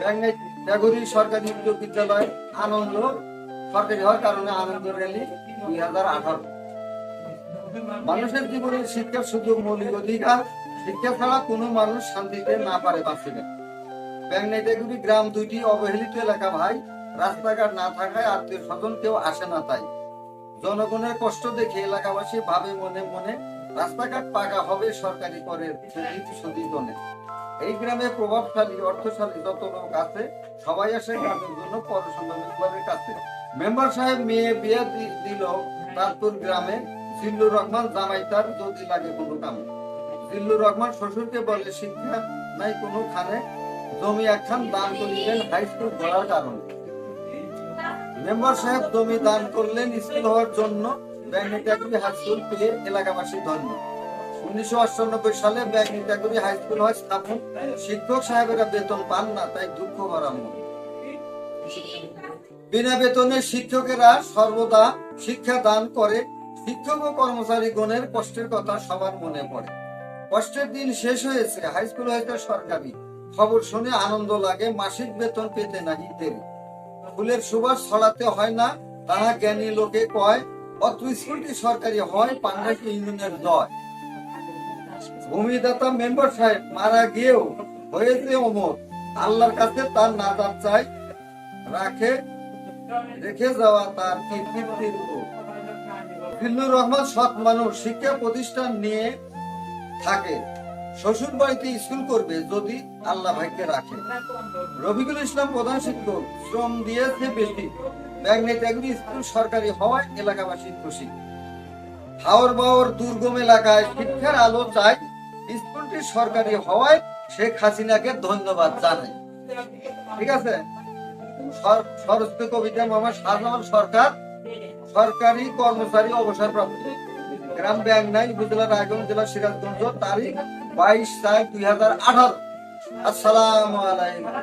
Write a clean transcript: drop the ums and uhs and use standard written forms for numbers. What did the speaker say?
ব্যাঙ্গাইটাগুড়ি সরকারি উচ্চ বিদ্যালয় আনন্দ সরকারি হওয়ার কারণে আনন্দ র্যালি 2018। মানুষের জীবনে শিক্ষার সুযোগ মৌলিক অধিকার। শিক্ষা ছাড়া কোনো মানুষ শান্তিতে না পারে বাঁচতে। ব্যাঙ্গাইটাগুড়ি গ্রাম দুইটি অবহেলিত এলাকা ভাই, রাস্তাঘাট না থাকায় আত্মীয় স্বজন কেউ আসে না। তাই জনগণের কষ্ট দেখে এলাকাবাসী ভাবে মনে মনে রাস্তাঘাট পাকা হবে সরকারি করের সুদিদনে। এই গ্রামে প্রভাবশালী অর্থশালী যত লোক আছে সবাই আসে কাজের জন্য পৌরসভা মেম্বারের কাছে। মেম্বার সাহেব মেয়ে বিয়ে দিল তারপুর গ্রামে। জিল্লুর রহমান জামাই তার যদি লাগে কোনো কামে। জিল্লুর রহমান শ্বশুরকে বলে শিক্ষা নাই কোনো খানে, জমি একখান দান করিলেন হাই স্কুল গড়ার কারণে। মেম্বার সাহেব জমি দান করলেন স্কুল হওয়ার জন্য। ব্যাঙ্গাইটাগুড়ি হাই স্কুল পেয়ে এলাকাবাসী ধন্য। 1998 সালে ব্যাঙ্গাইটাগুড়ি হাই স্কুল হয় স্থাপন। শিক্ষক সাহেবেরা বেতন পান না, তাই দুঃখ ভরা মন। বিনা বেতনে শিক্ষকেরা সর্বদা শিক্ষা দান করে। শিক্ষক ও কর্মচারী গণের কষ্টের কথা সবার মনে পড়ে। কষ্টের দিন শেষ হয়েছে, হাই স্কুল হয়েছে সরকারি। খবর শুনে আনন্দ লাগে, মাসিক বেতন পেতে নাহি দেরি। ফুলের সুবাস ছড়াতে হয় না, তাহা জ্ঞানী লোকে কয়। অত্র স্কুলটি সরকারি হয়, পান্ডাটি ইউনিয়নের জয়। ভূমিদাতা মেম্বার সাহেব মারা গিয়েও হয়েছে অমর। আল্লাহর কাছে তার নাজাত চাই, রেখে যাওয়া তার কীর্তির উপর। জিল্লুর রহমান সৎ মানুষ, শিক্ষা প্রতিষ্ঠান নিয়ে থাকে। শ্বশুর বাড়িতে স্কুল করবে যদি আল্লাহ ভাইকে রাখে। রফিকুল ইসলাম প্রধান শিক্ষক, শ্রম দিয়েছে বেশি। ব্যাঙ্গাইটাগুড়ি স্কুল সরকারি হওয়ায় এলাকাবাসী খুশি। হাওর বাওর দুর্গম এলাকায় শিক্ষার আলো চাই। স্কুলটি সরকারি হওয়ায় শেখ হাসিনাকে ধন্যবাদ জানাই। ঠিক আছে। সরস্বতী কবিতা মামা শাহজাহান সরকার, সরকারি কর্মচারী অবসরপ্রাপ্ত। গ্রাম ব্যাংনাই, উপজেলা রায়গঞ্জ, জেলা সিরাজগঞ্জ। তারিখ 22/4/2018। আসসালামু আলাইকুম।